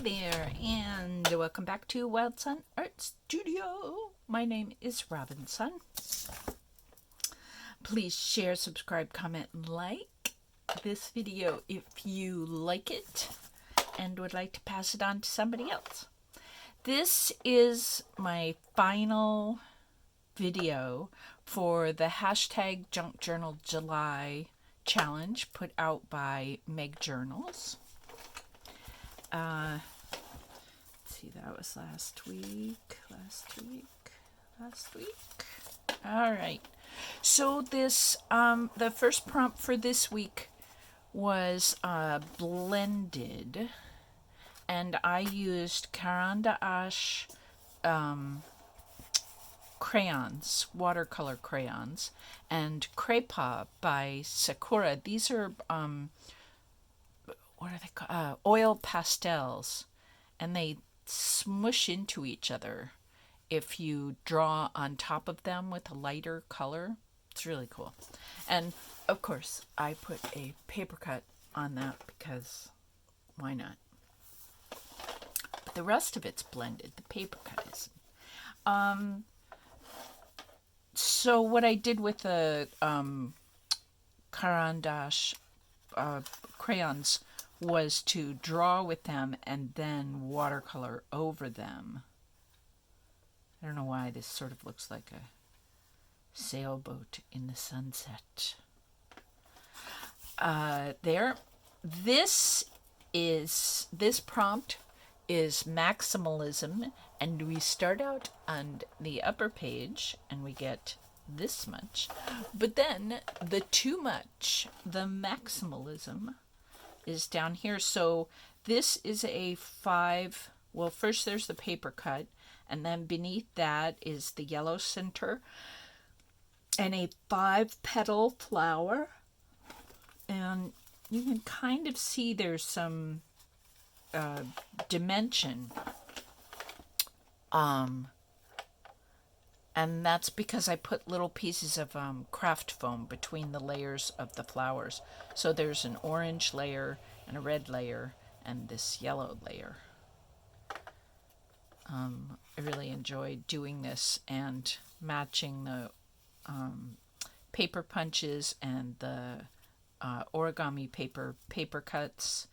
there, and welcome back to Wildsonne Art Studio. My name is Robinsunne. Please share, subscribe, comment, and like this video if you like it and would like to pass it on to somebody else. This is my final video for the hashtag Junk Journal July challenge put out by Meg Journals. Let's see, that was last week. All right. So this, the first prompt for this week was blended, and I used Caran d'Ache crayons, watercolor crayons, and Crepa by Sakura. These are what are they called? Oil pastels, and they smush into each other if you draw on top of them with a lighter color. It's really cool. And of course, I put a paper cut on that because why not? But the rest of it's blended. The paper cut isn't. So what I did with the Caran d'Ache crayons was to draw with them and then watercolor over them. I don't know why this sort of looks like a sailboat in the sunset. This prompt is maximalism, and we start out on the upper page and we get this much, but then the too much, the maximalism, is down here. So this is a 5, well, first there's the paper cut, and then beneath that is the yellow center and a 5-petal flower, and you can kind of see there's some dimension, and that's because I put little pieces of craft foam between the layers of the flowers. So there's an orange layer and a red layer and this yellow layer. I really enjoyed doing this and matching the paper punches and the origami paper cuts,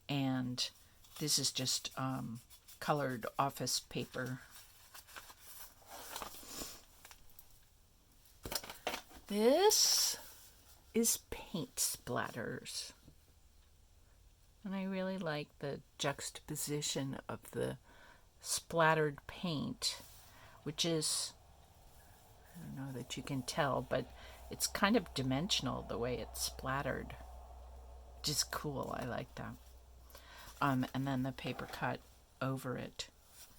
and this is just colored office paper. This is paint splatters, and I really like the juxtaposition of the splattered paint, which is, I don't know that you can tell, but it's kind of dimensional the way it's splattered. Just cool. I like that. And then the paper cut over it,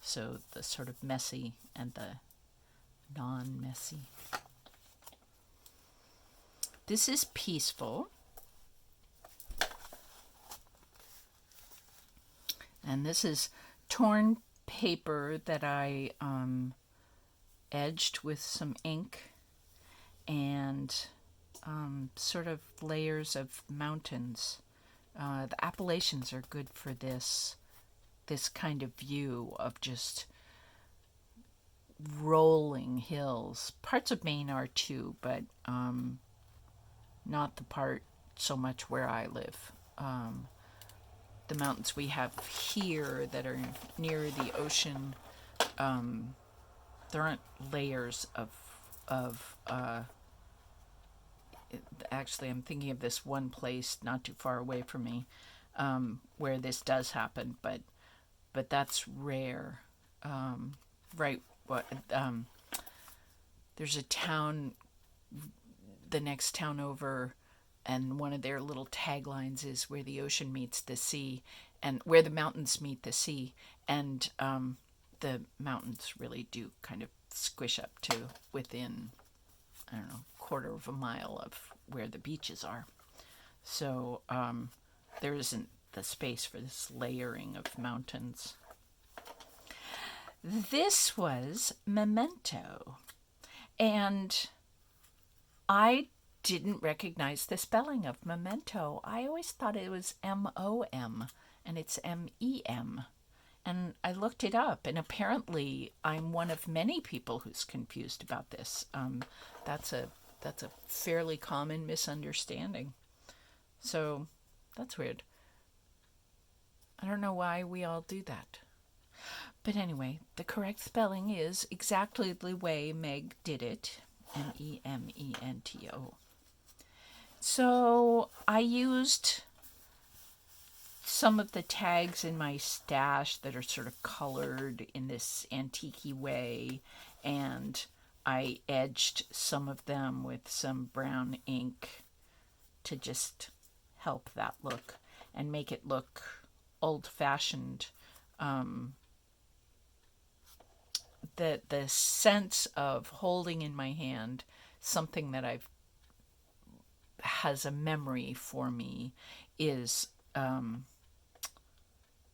so the sort of messy and the non-messy. This is peaceful, and this is torn paper that I edged with some ink and sort of layers of mountains. The Appalachians are good for this kind of view of just rolling hills. Parts of Maine are too, but not the part so much where I live. The mountains we have here that are near the ocean, there aren't layers of actually, I'm thinking of this one place not too far away from me where this does happen, but that's rare. Right? There's a town, the next town over, and one of their little taglines is where the ocean meets the sea, and where the mountains meet the sea, and the mountains really do kind of squish up to within, I don't know, quarter of a mile of where the beaches are. So there isn't the space for this layering of mountains. This was Memento, and I didn't recognize the spelling of memento. I always thought it was M-O-M, and it's M-E-M. And I looked it up, and apparently I'm one of many people who's confused about this. That's a that's a fairly common misunderstanding. So that's weird. I don't know why we all do that. But anyway, the correct spelling is exactly the way Meg did it, Memento. So I used some of the tags in my stash that are sort of colored in this antique way, and I edged some of them with some brown ink to just help that look and make it look old-fashioned. The sense of holding in my hand something that I've has a memory for me is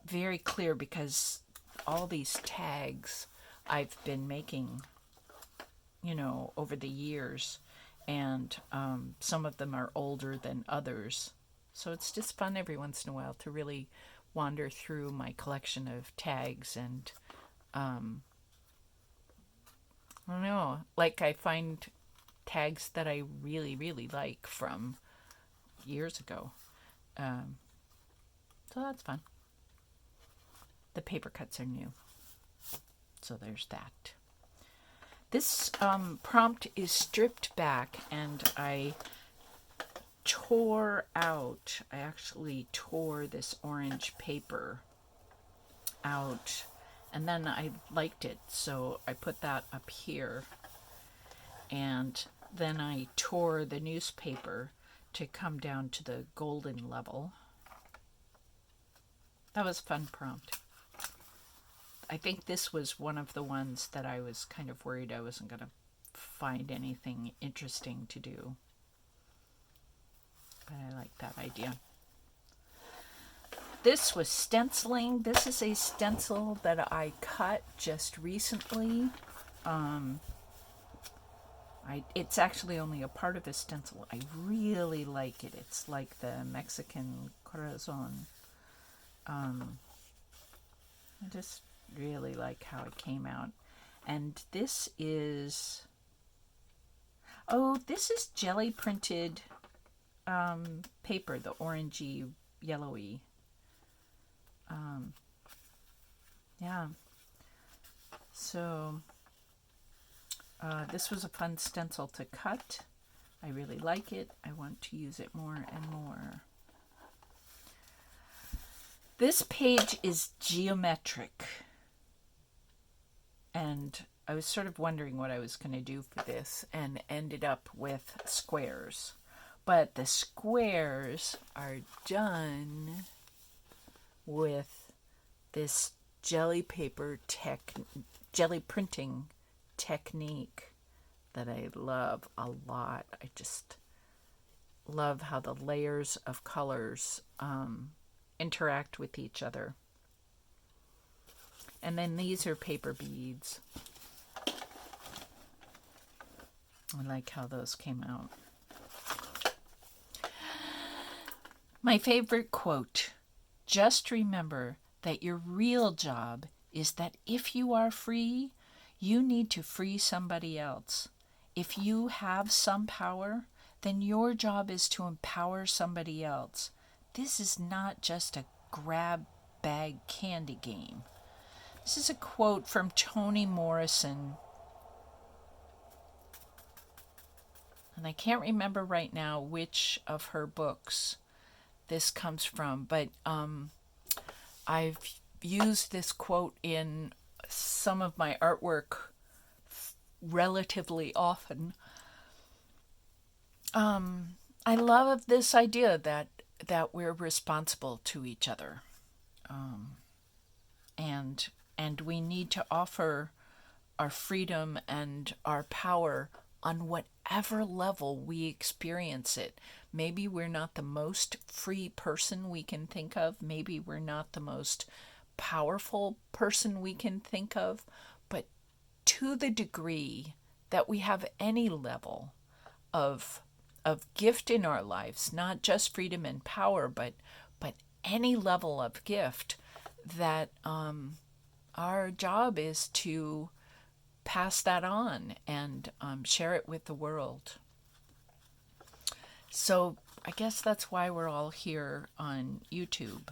very clear, because all these tags I've been making, over the years, and some of them are older than others. So it's just fun every once in a while to really wander through my collection of tags, and I don't know, like I find tags that I really, really like from years ago. So that's fun. The paper cuts are new. So there's that. This prompt is stripped back, and I actually tore this orange paper out, and then I liked it, so I put that up here, and then I tore the newspaper to come down to the golden level. That was a fun prompt. I think this was one of the ones that I was kind of worried I wasn't going to find anything interesting to do. But I like that idea. This was stenciling. This is a stencil that I cut just recently. It's actually only a part of a stencil. I really like it. It's like the Mexican corazon. I just really like how it came out. And this is jelly printed paper, the orangey, yellowy. Yeah. So this was a fun stencil to cut. I really like it. I want to use it more and more. This page is geometric, and I was sort of wondering what I was going to do for this, and ended up with squares. But the squares are done with this jelly printing technique that I love a lot. I just love how the layers of colors interact with each other. And then these are paper beads. I like how those came out. My favorite quote: just remember that your real job is that if you are free, you need to free somebody else. If you have some power, then your job is to empower somebody else. This is not just a grab bag candy game. This is a quote from Toni Morrison. And I can't remember right now which of her books this comes from, but I've used this quote in some of my artwork relatively often. I love this idea that we're responsible to each other, and we need to offer our freedom and our power on whatever level we experience it. Maybe we're not the most free person we can think of. Maybe we're not the most powerful person we can think of. But to the degree that we have any level of gift in our lives, not just freedom and power, but any level of gift, that our job is to pass that on and share it with the world. So I guess that's why we're all here on YouTube,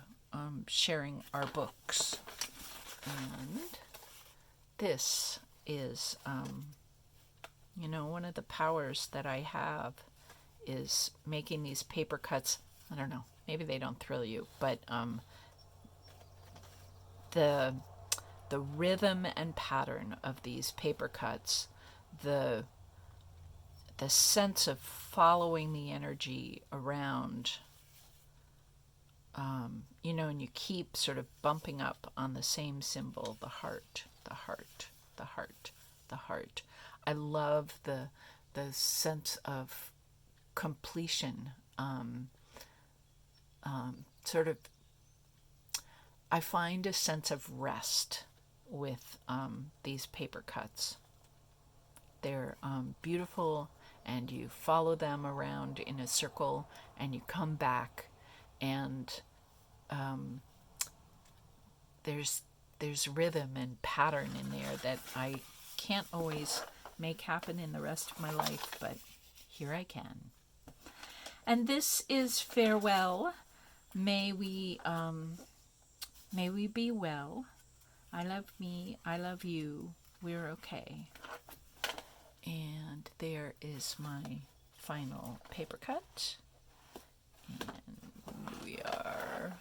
sharing our books. And this is, one of the powers that I have is making these paper cuts. I don't know, maybe they don't thrill you, but the rhythm and pattern of these paper cuts, the sense of following the energy around, and you keep sort of bumping up on the same symbol, the heart, the heart, the heart, the heart. I love the sense of completion. Sort of, I find a sense of rest with these paper cuts. They're beautiful, and you follow them around in a circle, and you come back, and there's rhythm and pattern in there that I can't always make happen in the rest of my life, but here I can. And this is farewell. May we be well. I love me. I love you. We're okay. And there is my final paper cut. And we are...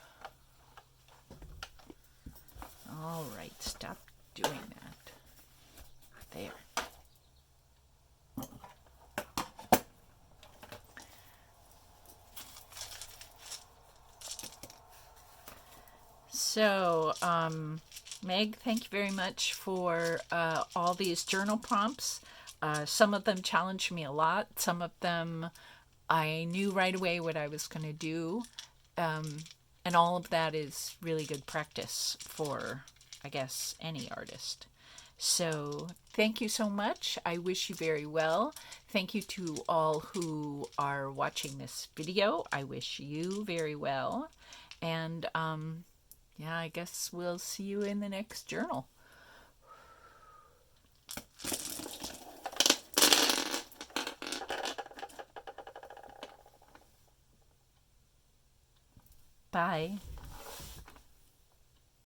All right, stop doing that. There. So, Meg, thank you very much for all these journal prompts. Some of them challenged me a lot. Some of them I knew right away what I was going to do. And all of that is really good practice for, I guess, any artist. So thank you so much. I wish you very well. Thank you to all who are watching this video. I wish you very well. And yeah, I guess we'll see you in the next journal. Bye.